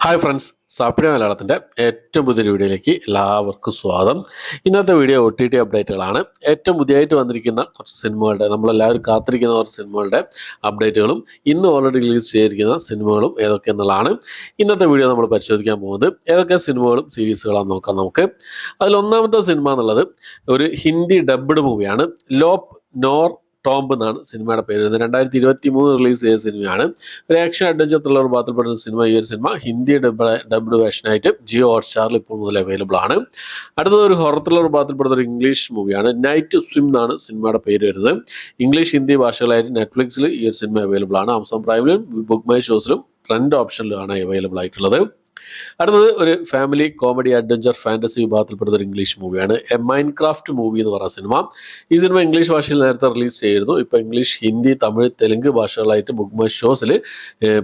Hi friends, സാപ്പിയ മലയാളത്തിൻ്റെ ഏറ്റവും പുതിയൊരു വീഡിയോയിലേക്ക് എല്ലാവർക്കും സ്വാഗതം. ഇന്നത്തെ വീഡിയോ OTT അപ്ഡേറ്റുകളാണ്. ഏറ്റവും പുതിയതായിട്ട് വന്നിരിക്കുന്ന കുറച്ച് സിനിമകളുടെ, നമ്മളെല്ലാവരും കാത്തിരിക്കുന്ന കുറച്ച് സിനിമകളുടെ അപ്ഡേറ്റുകളും ഇന്ന് ഓൾറെഡി റിലീസ് ചെയ്തിരിക്കുന്ന സിനിമകളും ഏതൊക്കെ എന്നുള്ളതാണ് ഇന്നത്തെ വീഡിയോ നമ്മൾ പരിശോധിക്കാൻ പോകുന്നത്. ഏതൊക്കെ സിനിമകളും സീരീസുകളാണെന്ന് നോക്കാം നമുക്ക്. അതിലൊന്നാമത്തെ സിനിമ എന്നുള്ളത് ഒരു ഹിന്ദി ഡബ്ഡ് മൂവിയാണ്. ലോപ്പ് നോർ ടോംബ് എന്നാണ് സിനിമയുടെ പേര്. 2023 റിലീസ് ചെയ്ത സിനിമയാണ്. ഒരു ആക്ഷൻ അഡ്വഞ്ചർ ത്രില്ലർ ഭാഗത്തിൽപ്പെടുന്ന സിനിമ. ഈ ഒരു സിനിമ ഹിന്ദി ഡബ്ഡ് വേർഷനായിട്ട് ജിയോ ഹോട്ട്സ്റ്റാറിൽ ഇപ്പോൾ മുതൽ അവൈലബിൾ ആണ്. അടുത്തത് ഒരു ഹൊറർ ത്രില്ലർ ഭാഗത്തിൽപ്പെടുന്ന ഒരു ഇംഗ്ലീഷ് മൂവിയാണ്. നൈറ്റ് സ്വിം എന്നാണ് സിനിമയുടെ പേര് വരുന്നത്. ഇംഗ്ലീഷ് ഹിന്ദി ഭാഷകളായിട്ട് നെറ്റ്ഫ്ലിക്സിൽ ഈ ഒരു സിനിമ അവൈലബിൾ ആണ്. ആമസോൺ പ്രൈമിലും ബുക്ക് മൈ ഷോസിലും രണ്ട് ഓപ്ഷനിലുമാണ് അവൈലബിൾ ആയിട്ടുള്ളത്. അടുത്തത് ഒരു ഫാമിലി കോമഡി അഡ്വഞ്ചർ ഫാന്റസി വിഭാഗത്തിൽപ്പെടുന്ന ഒരു ഇംഗ്ലീഷ് മൂവിയാണ്. എ മൈൻക്രാഫ്റ്റ് മൂവി എന്ന് പറയുന്ന സിനിമ. ഈ സിനിമ ഇംഗ്ലീഷ് ഭാഷയിൽ നേരത്തെ റിലീസ് ചെയ്തിരുന്നു. ഇപ്പോൾ ഇംഗ്ലീഷ്, ഹിന്ദി, തമിഴ്, തെലുങ്ക് ഭാഷകളായിട്ട് ബുക്ക് മൈ ഷോസിൽ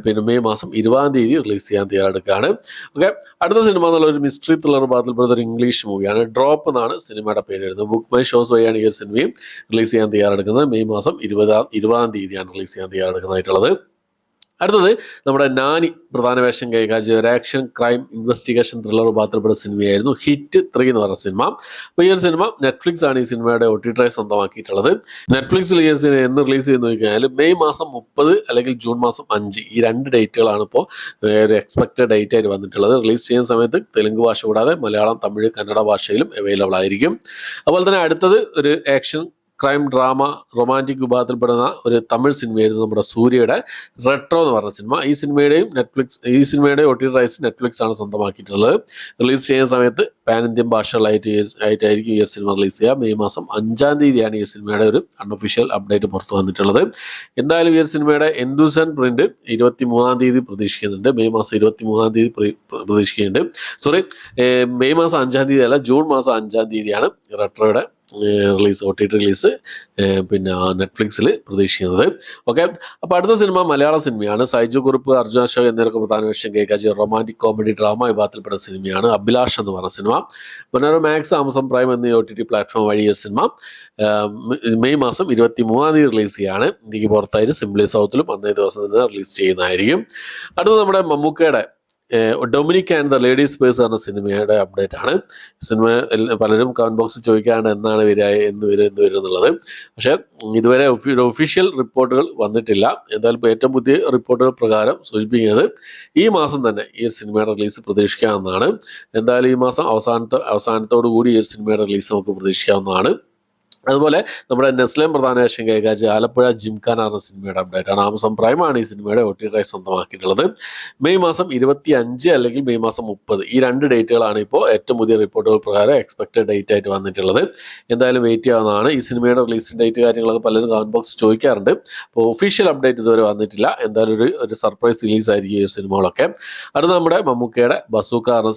പിന്നെ മെയ് മാസം 20 റിലീസ് ചെയ്യാൻ തയ്യാറെടുക്കുകയാണ്. ഓക്കെ, അടുത്ത സിനിമ എന്നുള്ള ഒരു മിസ്റ്ററി ത്രില്ലർ വിഭാഗത്തിൽപ്പെടുന്ന ഒരു ഇംഗ്ലീഷ് മൂവിയാണ്. ഡ്രോപ്പ് എന്നാണ് സിനിമയുടെ പേര് വരുന്നത്. ബുക്ക് മൈ ഷോസ് വഴിയാണ് ഈ ഒരു സിനിമയും റിലീസ് ചെയ്യാൻ തയ്യാറെടുക്കുന്നത്. മെയ് മാസം 20 റിലീസ് ചെയ്യാൻ തയ്യാറെടുക്കുന്നതായിട്ടുള്ളത്. അടുത്തത് നമ്മുടെ നാനി പ്രധാന വേഷം കൈകാര്യം ഒരു ആക്ഷൻ ക്രൈം ഇൻവെസ്റ്റിഗേഷൻ ത്രില്ലർ വിഭാഗത്തിൽപ്പെടുന്ന സിനിമയായിരുന്നു ഹിറ്റ് 3 എന്ന് പറയുന്ന സിനിമ. അപ്പോൾ ഈ ഒരു സിനിമ നെറ്റ്ഫ്ലിക്സ് ആണ് ഈ സിനിമയുടെ OTT സ്വന്തമാക്കിയിട്ടുള്ളത്. നെറ്റ്ഫ്ലിക്സിൽ ഈ ഒരു സിനിമ എന്ന് റിലീസ് ചെയ്ത് നോക്കിക്കഴിഞ്ഞാൽ മെയ് മാസം 30 അല്ലെങ്കിൽ ജൂൺ മാസം 5 ഈ രണ്ട് ഡേറ്റുകളാണ് ഇപ്പോൾ ഒരു എക്സ്പെക്റ്റഡ് ഡേറ്റ് ആയിട്ട് വന്നിട്ടുള്ളത്. റിലീസ് ചെയ്യുന്ന സമയത്ത് തെലുങ്ക് ഭാഷ കൂടാതെ മലയാളം, തമിഴ്, കന്നഡ ഭാഷയിലും അവൈലബിൾ ആയിരിക്കും. അതുപോലെ തന്നെ അടുത്തത് ഒരു ആക്ഷൻ ക്രൈം ഡ്രാമ റൊമാൻറ്റിക് വിഭാഗത്തിൽപ്പെടുന്ന ഒരു തമിഴ് സിനിമയായിരുന്നു നമ്മുടെ സൂര്യയുടെ റെട്രോ എന്ന് പറഞ്ഞ സിനിമ. ഈ സിനിമയുടെ OTT റൈറ്റ്സ് നെറ്റ്ഫ്ലിക്സ് ആണ് സ്വന്തമാക്കിയിട്ടുള്ളത്. റിലീസ് ചെയ്യുന്ന സമയത്ത് പാൻ ഇന്ത്യൻ ഭാഷകളായിട്ടായിരിക്കും ഈ ഒരു സിനിമ റിലീസ് ചെയ്യുക. മെയ് മാസം 5 ഈ സിനിമയുടെ ഒരു അൺഒഫീഷ്യൽ അപ്ഡേറ്റ് പുറത്തു വന്നിട്ടുള്ളത്. എന്തായാലും ഈ ഒരു സിനിമയുടെ എൻഡൂസൻ പ്രിന്റ് 23 പ്രതീക്ഷിക്കുന്നുണ്ട്. മെയ് മാസം 23 പ്രതീക്ഷിക്കുന്നുണ്ട്. മെയ് മാസം 5 അല്ല, ജൂൺ മാസം 5 റെട്രോയുടെ റിലീസ്, OTT റിലീസ് പിന്നെ നെറ്റ്ഫ്ലിക്സിൽ പ്രതീക്ഷിക്കുന്നത്. ഓക്കെ, അപ്പോൾ അടുത്ത സിനിമ മലയാള സിനിമയാണ്. സൈജു കുറുപ്പ്, അർജുന അശോക് എന്നിവരൊക്കെ പ്രധാന വേഷം കൈകാര്യം റൊമാൻറ്റിക് കോമഡി ഡ്രാമ വിഭാഗത്തിൽപ്പെടുന്ന സിനിമയാണ് അഭിലാഷ് എന്ന് പറഞ്ഞ സിനിമ. മനോരമാക്സ്, ആമസോൺ പ്രൈം എന്നീ OTT പ്ലാറ്റ്ഫോം വഴി ഈ സിനിമ മെയ് മാസം 23 റിലീസ് ചെയ്യാണ്. ഇന്ത്യക്ക് പുറത്തായിട്ട് സിംപ്ലി സൗത്തിലും അന്നേ ദിവസം തന്നെ റിലീസ് ചെയ്യുന്നതായിരിക്കും. അടുത്ത നമ്മുടെ മമ്മൂക്കയുടെ Dominic and the ladies purse എന്ന സിനിമയുടെ അപ്ഡേറ്റ് ആണ്. സിനിമ പലരും കമന്റ് ബോക്സിൽ ചോദിക്കാണ്ട് എന്നാണ് എന്ന് വരും എന്നുള്ളത്. പക്ഷെ ഇതുവരെ ഒഫീഷ്യൽ റിപ്പോർട്ടുകൾ വന്നിട്ടില്ല. എന്തായാലും ഏറ്റവും പുതിയ റിപ്പോർട്ടുകൾ പ്രകാരം സൂചിപ്പിക്കുന്നത് ഈ മാസം തന്നെ ഈ സിനിമയുടെ റിലീസ് പ്രതീക്ഷിക്കാവുന്നതാണ്. എന്തായാലും ഈ മാസം അവസാനത്തോടു കൂടി ഈ സിനിമയുടെ റിലീസ് നമുക്ക് പ്രതീക്ഷിക്കാവുന്നതാണ്. അതുപോലെ നമ്മുടെ നെസ്ലേം പ്രധാന വേഷം കൈകാര്യം ആലപ്പുഴ ജിംഖാന എന്ന സിനിമയുടെ അപ്ഡേറ്റ് ആണ്. ആമസോൺ പ്രൈമാണ് ഈ സിനിമയുടെ OTT സ്വന്തമാക്കിയിട്ടുള്ളത്. മെയ് മാസം 25 അല്ലെങ്കിൽ മെയ് മാസം 30 ഈ രണ്ട് ഡേറ്റുകളാണ് ഇപ്പോൾ ഏറ്റവും പുതിയ റിപ്പോർട്ടുകൾ പ്രകാരം എക്സ്പെക്റ്റഡ് ഡേറ്റ് ആയിട്ട് വന്നിട്ടുള്ളത്. എന്തായാലും വെയിറ്റ് ചെയ്യാവുന്നതാണ്. ഈ സിനിമയുടെ റിലീസ് ഡേറ്റ് കാര്യങ്ങളൊക്കെ പലരും കമന്റ് ബോക്സ് ചോദിക്കാറുണ്ട്. അപ്പോൾ ഒഫീഷ്യൽ അപ്ഡേറ്റ് ഇതുവരെ വന്നിട്ടില്ല. എന്തായാലും ഒരു സർപ്രൈസ് റിലീസ് ആയിരിക്കും ഈ സിനിമകളൊക്കെ. അടുത്ത നമ്മുടെ മമ്മൂക്കയുടെ ബസൂക്ക എന്ന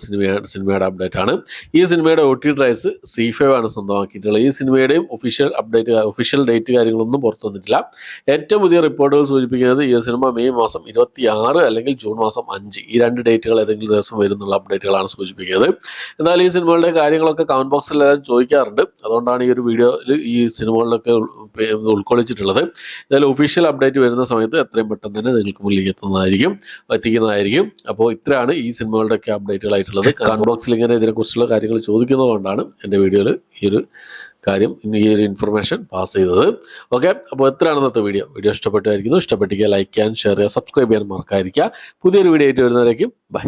സിനിമയുടെ അപ്ഡേറ്റ് ആണ്. ഈ സിനിമയുടെ OTT റൈറ്റ്സ് C5 ആണ് സ്വന്തമാക്കിയിട്ടുള്ളത്. ഈ സിനിമയുടെയും ഒഫീഷ്യൽ ഡേറ്റ് കാര്യങ്ങളൊന്നും പുറത്തു വന്നിട്ടില്ല. ഏറ്റവും പുതിയ റിപ്പോർട്ടുകൾ സൂചിപ്പിക്കുന്നത് ഈ സിനിമ മെയ് മാസം 26 അല്ലെങ്കിൽ ജൂൺ മാസം 5 ഈ രണ്ട് ഡേറ്റുകൾ ഏതെങ്കിലും ദിവസം വരുന്നുള്ള അപ്ഡേറ്റുകളാണ് സൂചിപ്പിക്കുന്നത്. എന്നാൽ ഈ സിനിമകളുടെ കാര്യങ്ങളൊക്കെ കമന്റ് ബോക്സിൽ എല്ലാവരും ചോദിക്കാറുണ്ട്. അതുകൊണ്ടാണ് ഈ ഒരു വീഡിയോയിൽ ഈ സിനിമകളിലൊക്കെ ഉൾക്കൊള്ളിച്ചിട്ടുള്ളത്. എന്തായാലും ഒഫീഷ്യൽ അപ്ഡേറ്റ് വരുന്ന സമയത്ത് എത്രയും പെട്ടെന്ന് തന്നെ നിങ്ങൾക്ക് മുന്നിലേക്ക് എത്തിക്കുന്നതായിരിക്കും. അപ്പോൾ ഇത്രയാണ് ഈ സിനിമകളുടെ ഒക്കെ അപ്ഡേറ്റുകളായിട്ടുള്ളത്. കമന്റ് ബോക്സിൽ ഇങ്ങനെ ഇതിനെക്കുറിച്ചുള്ള കാര്യങ്ങൾ ചോദിക്കുന്നതുകൊണ്ടാണ് എൻ്റെ വീഡിയോയിൽ ഈ ഒരു ഇൻഫർമേഷൻ പാസ് ചെയ്തത്. ഓക്കെ, അപ്പോൾ എത്രയാണ് ഇന്നത്തെ വീഡിയോ ഇഷ്ടപ്പെട്ടായിരിക്കുന്നു. ഇഷ്ടപ്പെട്ടിരിക്കുക, ലൈക്ക് ചെയ്യാൻ, ഷെയർ ചെയ്യുക, സബ്സ്ക്രൈബ് ചെയ്യാൻ മറക്കാതിരിക്കുക. പുതിയൊരു വീഡിയോ ആയിട്ട് വരുന്നവരേക്കും ബൈ.